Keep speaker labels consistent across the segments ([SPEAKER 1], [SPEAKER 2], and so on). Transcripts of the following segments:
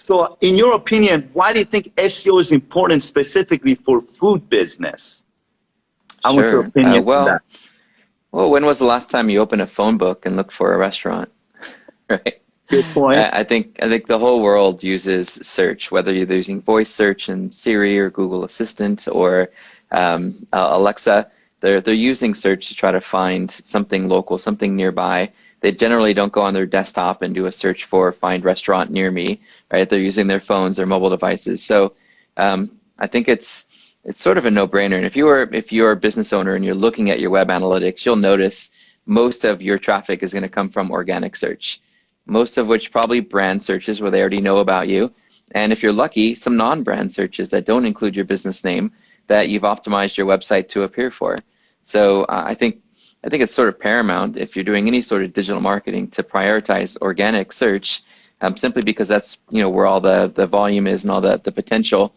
[SPEAKER 1] So in your opinion, why do you think SEO is important specifically for food business? I want your
[SPEAKER 2] Sure.
[SPEAKER 1] opinion on that.
[SPEAKER 2] Well, when was the last time you opened a phone book and looked for a restaurant? Right.
[SPEAKER 1] Good point.
[SPEAKER 2] I think the whole world uses search, whether you're using voice search in Siri or Google Assistant or Alexa. They're using search to try to find something local, something nearby. They generally don't go on their desktop and do a search for find restaurant near me, right? They're using their phones or mobile devices. So I think it's sort of a no-brainer. And if you're a business owner and you're looking at your web analytics, you'll notice most of your traffic is going to come from organic search, most of which probably brand searches where they already know about you. And if you're lucky, some non-brand searches that don't include your business name that you've optimized your website to appear for. So I think it's sort of paramount if you're doing any sort of digital marketing to prioritize organic search, simply because that's where all the volume is and all the potential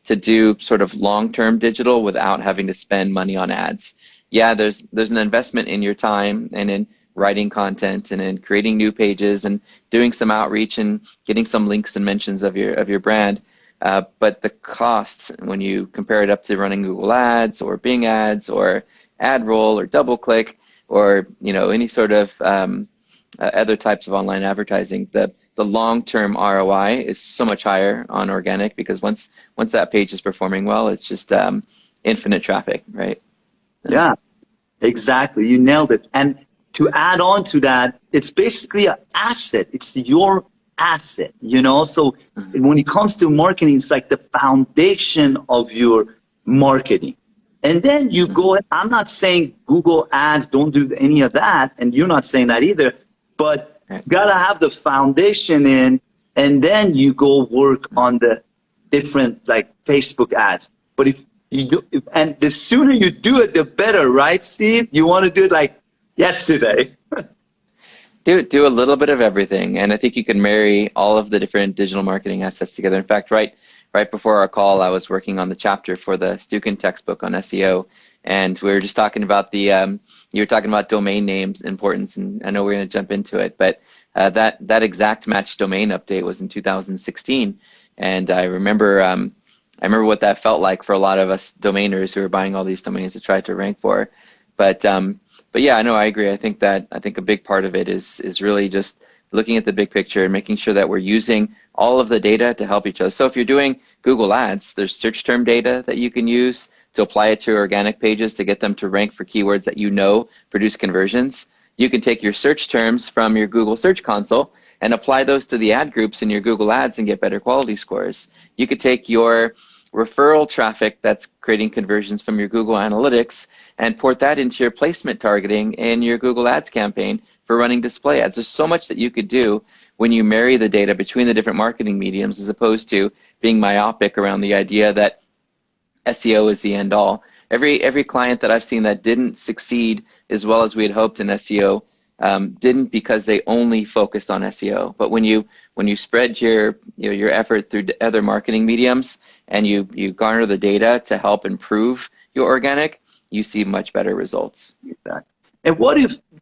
[SPEAKER 2] to do sort of long-term digital without having to spend money on ads. Yeah, there's an investment in your time and in writing content and in creating new pages and doing some outreach and getting some links and mentions of your brand. But the costs, when you compare it up to running Google Ads or Bing Ads or AdRoll or DoubleClick or any sort of other types of online advertising, the long-term ROI is so much higher on organic, because once that page is performing well, it's just infinite traffic, right?
[SPEAKER 1] Yeah, exactly. You nailed it. And to add on to that, it's basically an asset. It's your asset, So when it comes to marketing, it's like the foundation of your marketing. And then you go, I'm not saying Google Ads, don't do any of that, and you're not saying that either, but gotta have the foundation in, and then you go work on the different like Facebook ads. But if you do, and the sooner you do it, the better, right, Steve? You want to do it like yesterday.
[SPEAKER 2] Do a little bit of everything, and I think you can marry all of the different digital marketing assets together. In fact, right before our call, I was working on the chapter for the Stukin textbook on SEO, and we were just talking about you were talking about domain names importance, and I know we're going to jump into it, but that exact match domain update was in 2016, and I remember what that felt like for a lot of us domainers who were buying all these domains to try to rank for, but yeah, I know, I agree. I think a big part of it is really just looking at the big picture and making sure that we're using all of the data to help each other. So if you're doing Google Ads, there's search term data that you can use to apply it to organic pages to get them to rank for keywords that produce conversions. You can take your search terms from your Google Search Console and apply those to the ad groups in your Google Ads and get better quality scores. You could take your referral traffic that's creating conversions from your Google Analytics and port that into your placement targeting in your Google Ads campaign for running display ads. There's so much that you could do when you marry the data between the different marketing mediums, as opposed to being myopic around the idea that SEO is the end all. Every client that I've seen that didn't succeed as well as we had hoped in SEO didn't because they only focused on SEO. But when you spread your effort through other marketing mediums and you garner the data to help improve your organic, you see much better results.
[SPEAKER 1] Exactly. And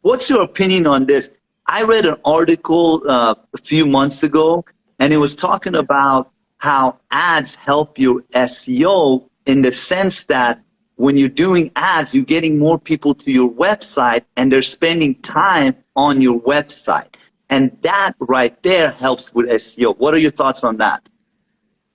[SPEAKER 1] what's your opinion on this? I read an article a few months ago, and it was talking about how ads help your SEO in the sense that when you're doing ads, you're getting more people to your website and they're spending time on your website. And that right there helps with SEO. What are your thoughts on that?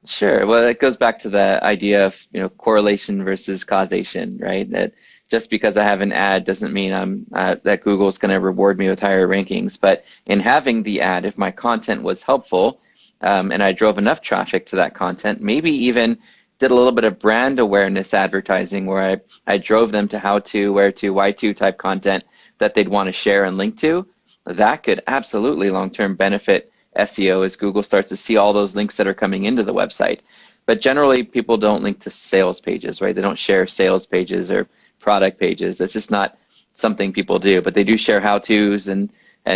[SPEAKER 2] Sure. Well, it goes back to the idea of correlation versus causation, right? That just because I have an ad doesn't mean that Google's going to reward me with higher rankings. But in having the ad, if my content was helpful and I drove enough traffic to that content, maybe even did a little bit of brand awareness advertising where I drove them to how to, where to, why to type content that they'd want to share and link to, that could absolutely long-term benefit SEO as Google starts to see all those links that are coming into the website. But generally, people don't link to sales pages, right? They don't share sales pages or product pages. That's just not something people do. But they do share how-tos and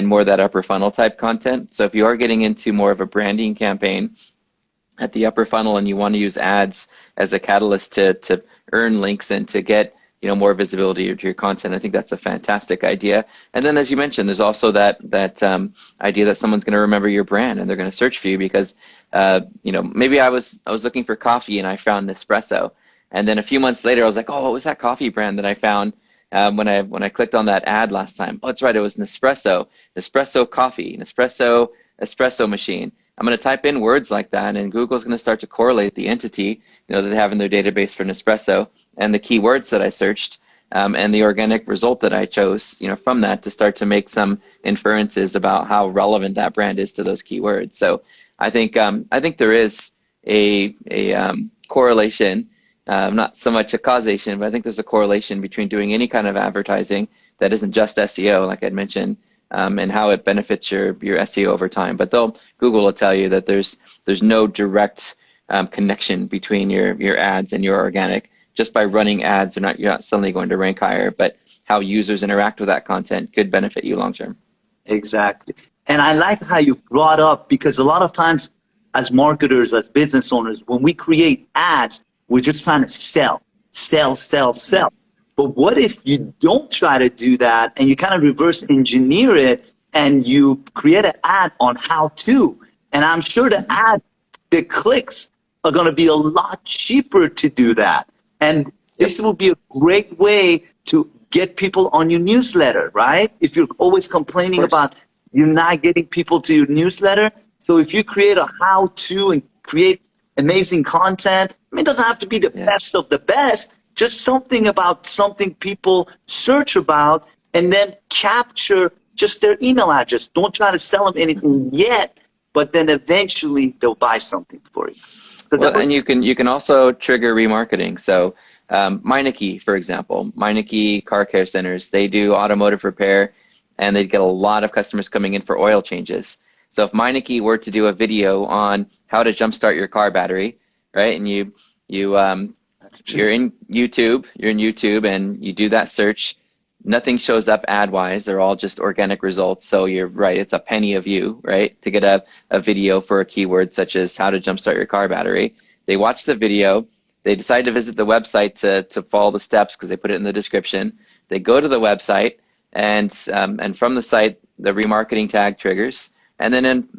[SPEAKER 2] more of that upper funnel type content. So if you are getting into more of a branding campaign at the upper funnel and you want to use ads as a catalyst to earn links and to get more visibility to your content. I think that's a fantastic idea. And then, as you mentioned, there's also that idea that someone's going to remember your brand and they're going to search for you because maybe I was looking for coffee and I found Nespresso, and then a few months later I was like, oh, what was that coffee brand that I found when I clicked on that ad last time? Oh, that's right, it was Nespresso coffee, Nespresso espresso machine. I'm going to type in words like that, and Google's going to start to correlate the entity that they have in their database for Nespresso and the keywords that I searched and the organic result that I chose, from that to start to make some inferences about how relevant that brand is to those keywords. So I think there is a correlation, not so much a causation, but I think there's a correlation between doing any kind of advertising that isn't just SEO, like I'd mentioned, and how it benefits your SEO over time. But Google will tell you that there's no direct connection between your ads and your organic. Just by running ads, you're not suddenly going to rank higher, but how users interact with that content could benefit you long term.
[SPEAKER 1] Exactly. And I like how you brought up, because a lot of times as marketers, as business owners, when we create ads, we're just trying to sell. But what if you don't try to do that and you kind of reverse engineer it and you create an ad on how to? And I'm sure the clicks are going to be a lot cheaper to do that. And this will be a great way to get people on your newsletter, right? If you're always complaining about you're not getting people to your newsletter. So if you create a how-to and create amazing content, I mean, it doesn't have to be the best of the best, just something about something people search about, and then capture just their email address. Don't try to sell them anything yet, but then eventually they'll buy something for you. So
[SPEAKER 2] and you can also trigger remarketing. So Meineke, for example, Meineke car care centers, they do automotive repair, and they get a lot of customers coming in for oil changes. So if Meineke were to do a video on how to jumpstart your car battery, right, and you're in YouTube and you do that search, nothing shows up ad-wise. They're all just organic results. So you're right, it's a penny of you, right, to get a video for a keyword such as how to jumpstart your car battery. They watch the video. They decide to visit the website to follow the steps because they put it in the description. They go to the website, and from the site, the remarketing tag triggers. And then in,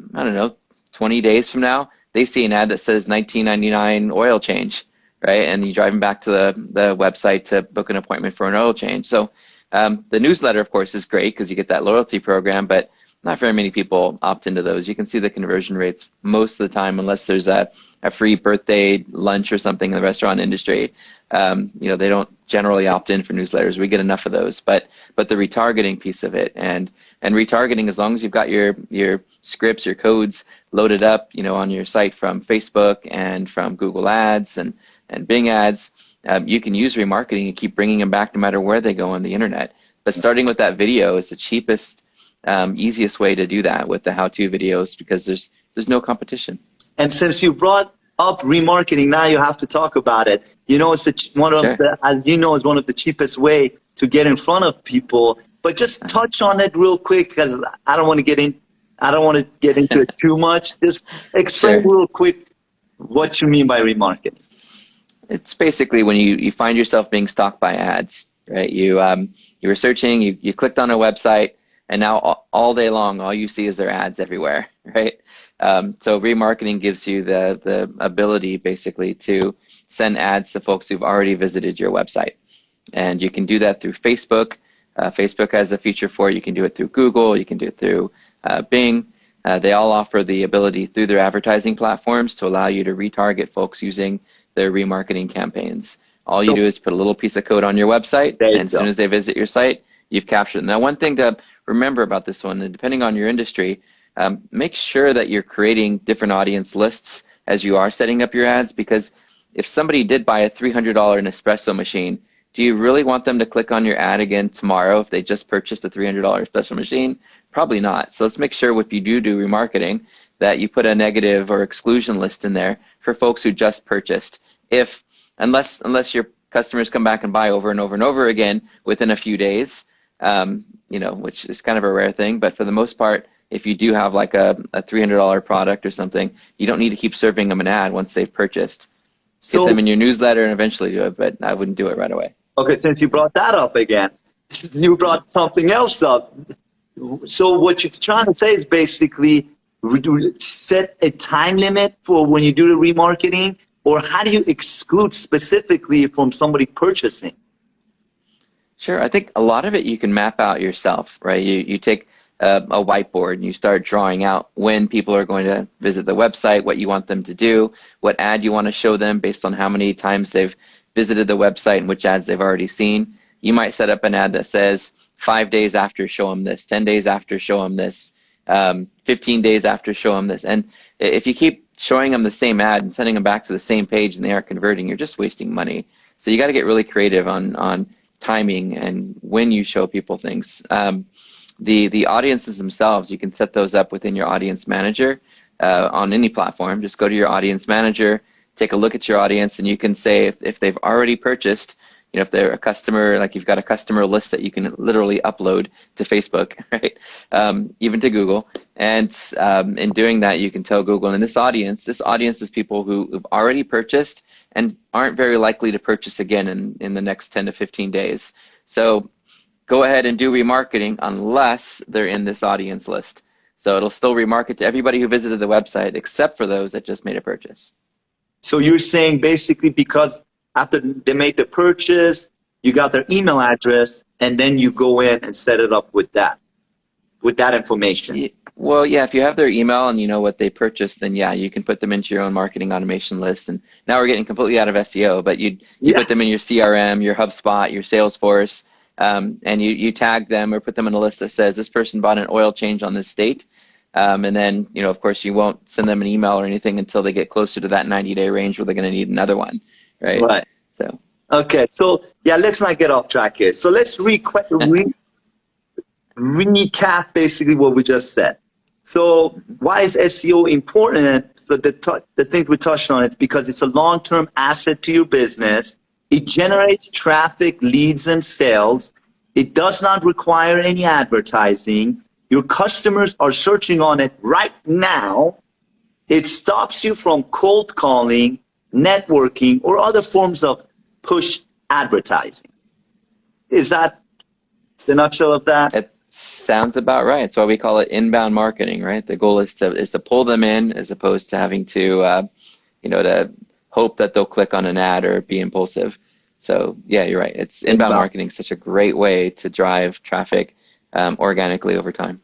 [SPEAKER 2] 20 days from now, they see an ad that says $19.99 oil change, right? And you're driving back to the website to book an appointment for an oil change. So the newsletter, of course, is great because you get that loyalty program, but not very many people opt into those. You can see the conversion rates most of the time, unless there's a free birthday lunch or something in the restaurant industry. They don't generally opt in for newsletters. We get enough of those, but the retargeting piece of it, and retargeting, as long as you've got your scripts, your codes loaded up, on your site from Facebook and from Google Ads and Bing Ads, you can use remarketing and keep bringing them back no matter where they go on the internet. But starting with that video is the cheapest, easiest way to do that with the how-to videos, because there's no competition.
[SPEAKER 1] And since you brought up remarketing, now you have to talk about it. It's one of is one of the cheapest way to get in front of people. But just touch on it real quick, because I don't want to get into it too much. Just explain real quick what you mean by remarketing.
[SPEAKER 2] It's basically when you find yourself being stalked by ads, right? You were searching, you clicked on a website, and now all day long, all you see is their ads everywhere, right? So remarketing gives you the ability basically to send ads to folks who've already visited your website. And you can do that through Facebook. Facebook has a feature for it. You can do it through Google. You can do it through Bing. They all offer the ability through their advertising platforms to allow you to retarget folks using their remarketing campaigns. All you do is put a little piece of code on your website, and as soon as they visit your site, you've captured them. Now, one thing to remember about this one, and depending on your industry, make sure that you're creating different audience lists as you are setting up your ads, because if somebody did buy a $300 Nespresso machine, do you really want them to click on your ad again tomorrow if they just purchased a $300 espresso machine? Probably not. So let's make sure if you do remarketing that you put a negative or exclusion list in there for folks who just purchased. Unless your customers come back and buy over and over and over again within a few days, which is kind of a rare thing. But for the most part, if you do have like a $300 product or something, you don't need to keep serving them an ad once they've purchased. Get them in your newsletter and eventually do it, but I wouldn't do it right away.
[SPEAKER 1] Okay, since you brought that up again, you brought something else up. So what you're trying to say is basically set a time limit for when you do the remarketing, or how do you exclude specifically from somebody purchasing?
[SPEAKER 2] Sure. I think a lot of it you can map out yourself, right? You take a whiteboard and you start drawing out when people are going to visit the website, what you want them to do, what ad you want to show them based on how many times they've visited the website and which ads they've already seen. You might set up an ad that says 5 days after, show them this, 10 days after, show them this, 15 days after, show them this. And if you keep showing them the same ad and sending them back to the same page and they aren't converting, you're just wasting money. So you got to get really creative on timing and when you show people things. The audiences themselves, you can set those up within your audience manager on any platform. Just go to your audience manager, take a look at your audience, and you can say if they've already purchased, you know, if they're a customer, like you've got a customer list that you can literally upload to Facebook, right? Even to Google. And in doing that, you can tell Google, and this audience is people who've already purchased and aren't very likely to purchase again in the next 10 to 15 days. So go ahead and do remarketing unless they're in this audience list. So it'll still remarket to everybody who visited the website except for those that just made a purchase.
[SPEAKER 1] So you're saying basically because after they made the purchase, you got their email address, and then you go in and set it up with that information.
[SPEAKER 2] Well, yeah, if you have their email and you know what they purchased, then yeah, you can put them into your own marketing automation list. And now we're getting completely out of SEO, but you put them in your CRM, your HubSpot, your Salesforce, and you tag them or put them in a list that says this person bought an oil change on this date. And then, you know, of course, you won't send them an email or anything until they get closer to that 90-day range where they're going to need another one, right?
[SPEAKER 1] Right.
[SPEAKER 2] So.
[SPEAKER 1] Okay, so yeah, let's not get off track here. So let's recap basically what we just said. So why is SEO important? So the things we touched on, it's because it's a long-term asset to your business. It generates traffic, leads, and sales. It does not require any advertising. Your customers are searching on it right now. It stops you from cold calling, networking, or other forms of push advertising. Is that the nutshell of that?
[SPEAKER 2] It sounds about right. That's why we call it inbound marketing, right? The goal is to pull them in as opposed to having to, to hope that they'll click on an ad or be impulsive. So yeah, you're right. It's inbound marketing is such a great way to drive traffic organically over time.